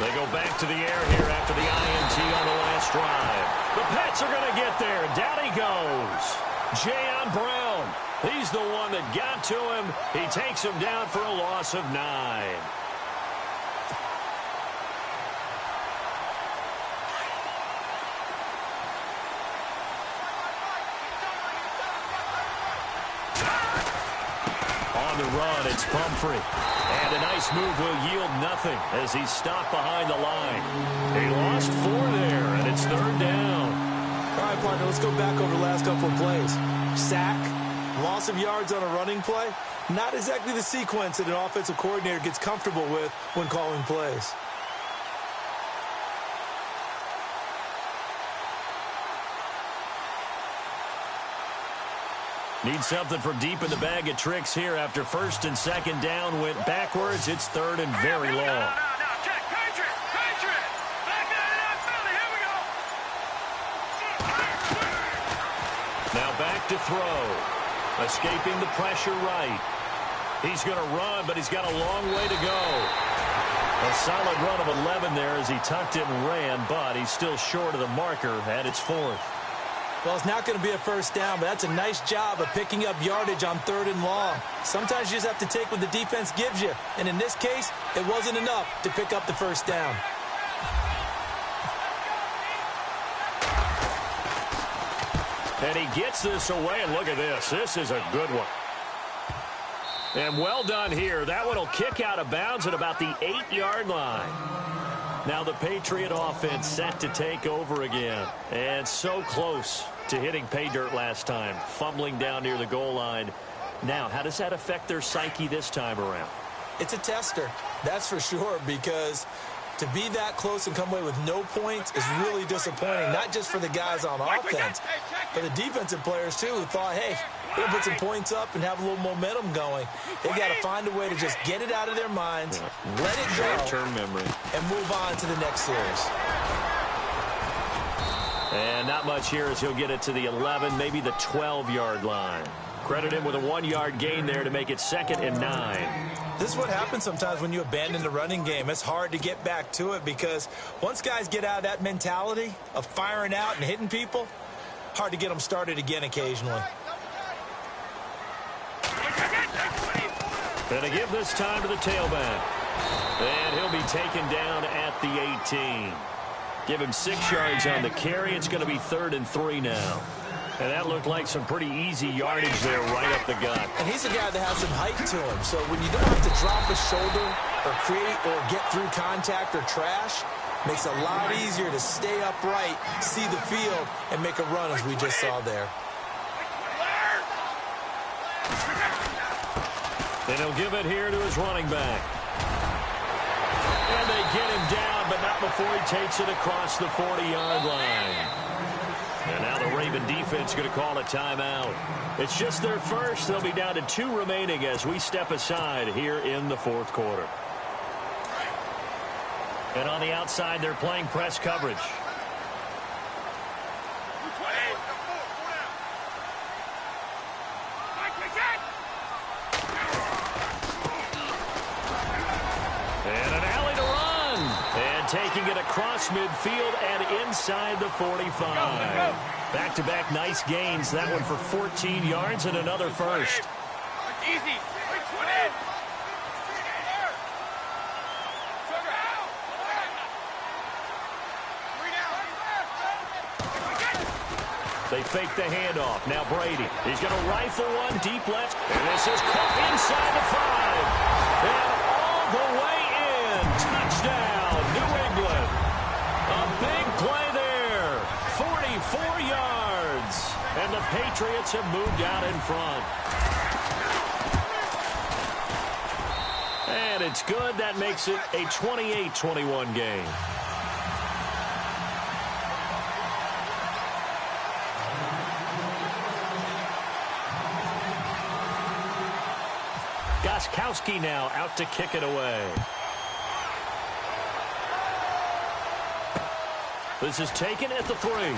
They go back to the air here after the INT on the last drive. The Pats are going to get there. Down he goes. Jayon Brown. He's the one that got to him. He takes him down for a loss of 9. On the run, it's Pumphrey. And a nice move will yield nothing as he's stopped behind the line. He lost 4 there, and it's third down. All right, partner, let's go back over the last couple of plays. Sack, loss of yards on a running play. Not exactly the sequence that an offensive coordinator gets comfortable with when calling plays. Need something from deep in the bag of tricks here after first and second down went backwards. It's third and very long. Now back to throw. Escaping the pressure right. He's going to run, but he's got a long way to go. A solid run of 11 there as he tucked it and ran, but he's still short of the marker at its 4th. Well, it's not going to be a first down, but that's a nice job of picking up yardage on 3rd and long. Sometimes you just have to take what the defense gives you, and in this case, it wasn't enough to pick up the first down. And he gets this away, and look at this. This is a good one. And well done here. That one will kick out of bounds at about the 8-yard line. Now the Patriot offense set to take over again. And so close to hitting pay dirt last time, fumbling down near the goal line. Now, how does that affect their psyche this time around? It's a tester, that's for sure, because to be that close and come away with no points is really disappointing, not just for the guys on offense, but the defensive players, too, who thought, hey, we'll put some points up and have a little momentum going. They've got to find a way to just get it out of their minds, let it go, short-term memory, and move on to the next series. And not much here as he'll get it to the 11, maybe the 12-yard line. Credit him with a 1-yard gain there to make it 2nd and 9. This is what happens sometimes when you abandon the running game. It's hard to get back to it because once guys get out of that mentality of firing out and hitting people, hard to get them started again occasionally. Going to give this time to the tailback. And he'll be taken down at the 18. Give him 6 yards on the carry. It's going to be 3rd and 3 now. And that looked like some pretty easy yardage there right up the gut. And he's a guy that has some height to him. So when you don't have to drop a shoulder or create or get through contact or trash, makes it a lot easier to stay upright, see the field, and make a run as we just saw there. Then he'll give it here to his running back. And they get him down, but not before he takes it across the 40-yard line. And now the Raven defense going to call a timeout. It's just their first. They'll be down to 2 remaining as we step aside here in the 4th quarter. And on the outside, they're playing press coverage. And an alley to run. And taking it across midfield and inside the 45. Back-to-back nice gains. That one for 14 yards and another first. Easy. They fake the handoff. Now Brady. He's going to rifle one deep left. And this is caught inside the 5. And all the way in. Touchdown, New England. A big play there. 44 yards. And the Patriots have moved out in front. And it's good. That makes it a 28-21 game. Goskowski now out to kick it away. This is taken at the 3. And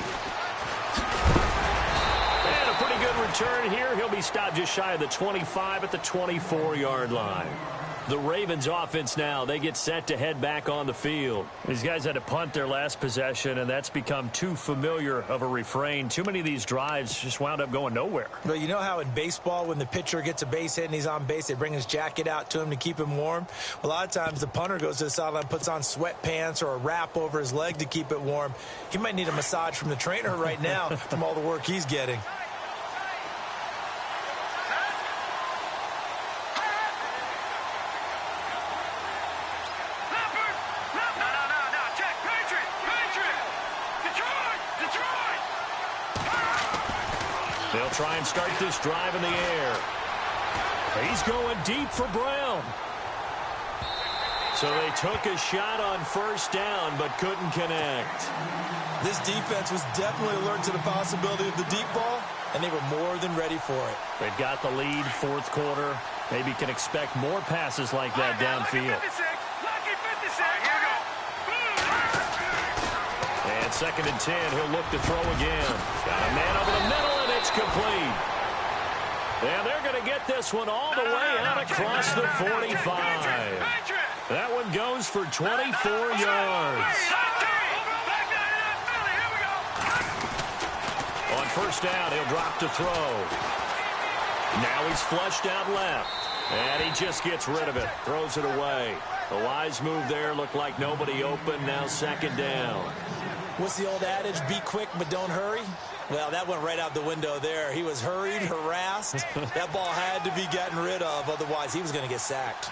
a pretty good return here. He'll be stopped just shy of the 25 at the 24-yard line. The Ravens offense now, they get set to head back on the field. These guys had to punt their last possession, and that's become too familiar of a refrain. Too many of these drives just wound up going nowhere. But you know how in baseball, when the pitcher gets a base hit and he's on base, they bring his jacket out to him to keep him warm? A lot of times the punter goes to the sideline, puts on sweatpants or a wrap over his leg to keep it warm. He might need a massage from the trainer right now from all the work he's getting. They'll try and start this drive in the air. He's going deep for Brown. So they took a shot on first down, but couldn't connect. This defense was definitely alert to the possibility of the deep ball, and they were more than ready for it. They've got the lead, 4th quarter. Maybe can expect more passes like that downfield. And 2nd and 10, he'll look to throw again. Got a man over the middle, and it's complete. And they're going to get this one all the way out across the 45. That one goes for 24 yards. On first down, he'll drop to throw. Now he's flushed out left. And he just gets rid of it. Throws it away. A wise move there. Looked like nobody open. Now 2nd down. What's the old adage? Be quick, but don't hurry. Well, that went right out the window there. He was hurried, harassed. That ball had to be gotten rid of. Otherwise, he was going to get sacked.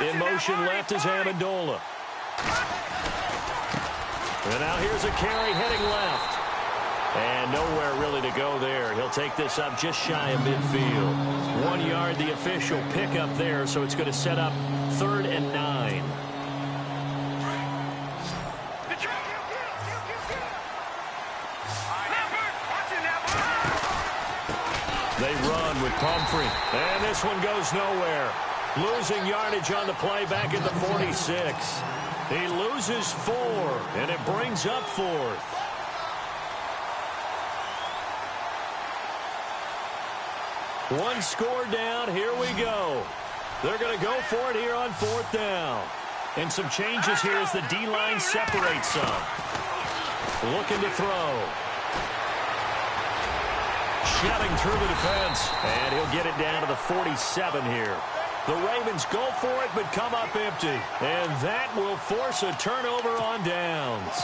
In motion left is Amendola. And now here's a carry heading left. And nowhere really to go there. He'll take this up just shy of midfield. 1 yard, the official pickup there, so it's going to set up 3rd and 9. They run with Pumphrey. And this one goes nowhere. Losing yardage on the play back at the 46. He loses 4, and it brings up 4th. One score down. Here we go. They're going to go for it here on 4th down. And some changes here as the D-line separates some. Looking to throw. Shutting through the defense. And he'll get it down to the 47 here. The Ravens go for it, but come up empty. And that will force a turnover on downs.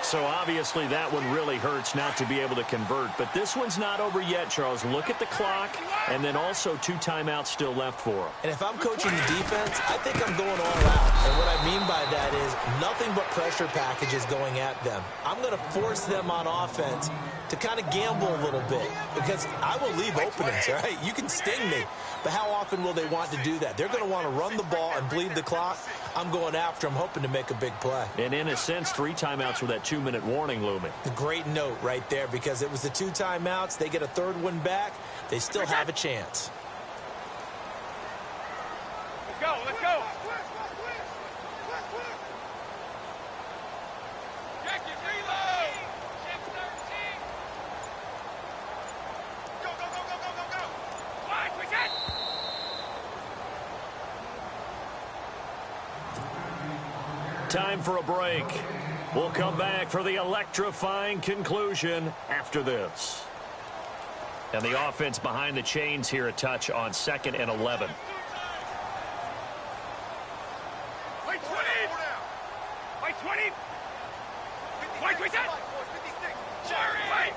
So obviously that one really hurts not to be able to convert. But this one's not over yet, Charles. Look at the clock, and then also 2 timeouts still left for them. And if I'm coaching the defense, I think I'm going all out. And what I mean by that is nothing but pressure packages going at them. I'm going to force them on offense to kind of gamble a little bit because I will leave openings, all right? You can sting me, but how often will they want to do that? They're going to want to run the ball and bleed the clock. I'm going after them, hoping to make a big play. And in a sense, 3 timeouts with that 2-minute warning looming. A great note right there because it was the 2 timeouts. They get a 3rd one back. They still have a chance. Let's go, let's go. Jackie, reload. Check 13. Go, go, go, go, go, go, go. Wide, we set. Time for a break. We'll come back for the electrifying conclusion after this. And the offense behind the chains here a touch on 2nd and 11. Wait 20. Wait 20. Wait, we set. 56. Wait.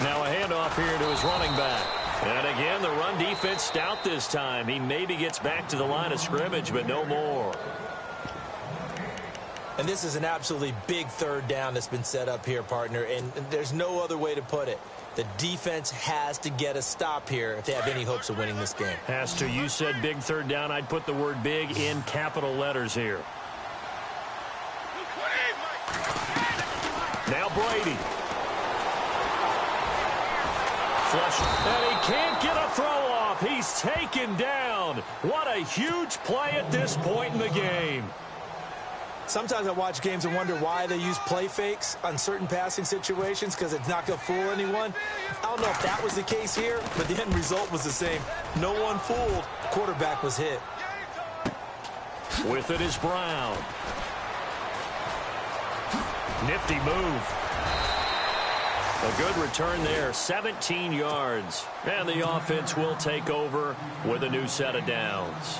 Now a handoff here to his running back. And again, the run defense stout this time. He maybe gets back to the line of scrimmage, but no more. And this is an absolutely big 3rd down that's been set up here, partner, and there's no other way to put it. The defense has to get a stop here if they have any hopes of winning this game. Has to. You said big 3rd down. I'd put the word big in capital letters here. Now Brady. Flush, and he can't get a throw off. He's taken down. What a huge play at this point in the game. Sometimes I watch games and wonder why they use play fakes on certain passing situations because it's not going to fool anyone. I don't know if that was the case here, but the end result was the same. No one fooled. Quarterback was hit. With it is Brown. Nifty move. A good return there, 17 yards. And the offense will take over with a new set of downs.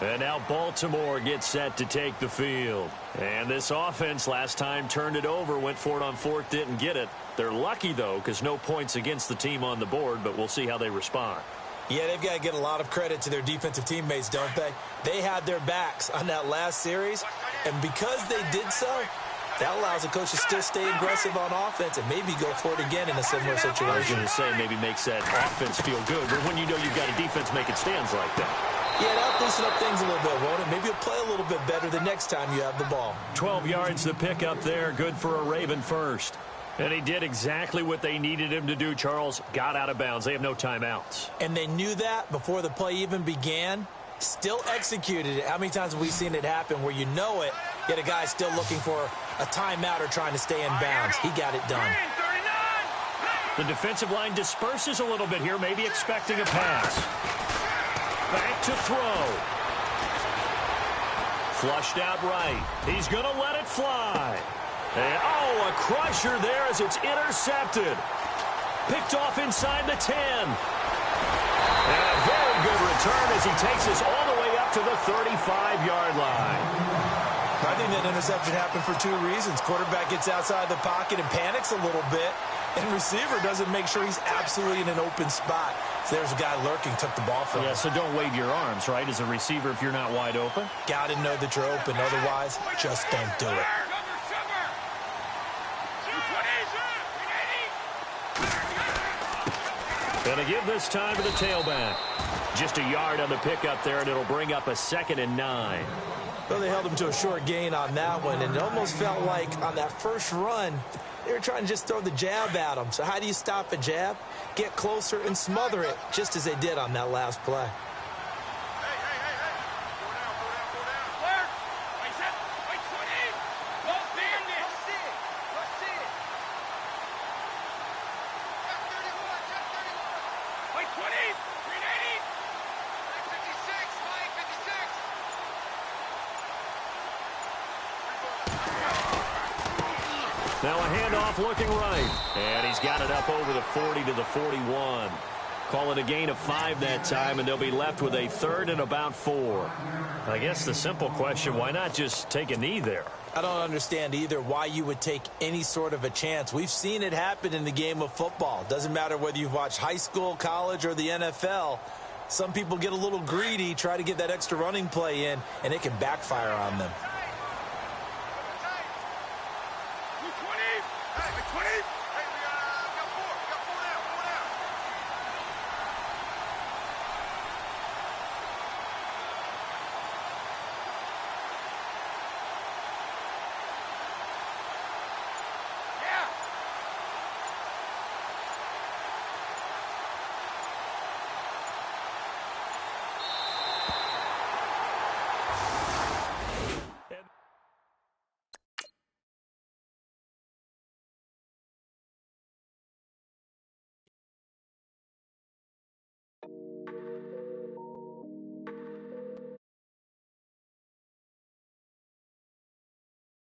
And now Baltimore gets set to take the field. And this offense last time turned it over, went for it on 4th, didn't get it. They're lucky, though, because no points against the team on the board, but we'll see how they respond. Yeah, they've got to get a lot of credit to their defensive teammates, don't they? They had their backs on that last series, and because they did so, that allows the coach to still stay aggressive on offense and maybe go for it again in a similar situation. I was going to say maybe makes that offense feel good, but when you know you've got a defense making stands like that. Yeah, that'll loosen up things a little bit, won't it? Maybe you'll play a little bit better the next time you have the ball. 12 yards to pick up there, good for a Raven first. And he did exactly what they needed him to do, Charles. Got out of bounds. They have no timeouts. And they knew that before the play even began. Still executed it. How many times have we seen it happen where you know it, yet a guy's still looking for a timeout or trying to stay in bounds? He got it done. The defensive line disperses a little bit here, maybe expecting a pass. Back to throw. Flushed out right. He's going to let it fly. And, oh, a crusher there as it's intercepted. Picked off inside the 10. And a very good return as he takes us all the way up to the 35-yard line. I think that interception happened for 2 reasons. Quarterback gets outside the pocket and panics a little bit, and receiver doesn't make sure he's absolutely in an open spot. So there's a guy lurking, took the ball from him. Yeah, so don't wave your arms, right, as a receiver if you're not wide open. Got to know that you're open. Otherwise, just don't do it. Going to give this time to the tailback. Just a yard on the pickup there, and it'll bring up a 2nd and 9. Well, they held him to a short gain on that one, and it almost felt like on that first run, they were trying to just throw the jab at him. So how do you stop a jab? Get closer and smother it, just as they did on that last play. Now a handoff looking right. And he's got it up over the 40 to the 41. Call it a gain of 5 that time, and they'll be left with a 3rd and about 4. I guess the simple question, why not just take a knee there? I don't understand either why you would take any sort of a chance. We've seen it happen in the game of football. Doesn't matter whether you've watched high school, college, or the NFL. Some people get a little greedy, try to get that extra running play in, and it can backfire on them.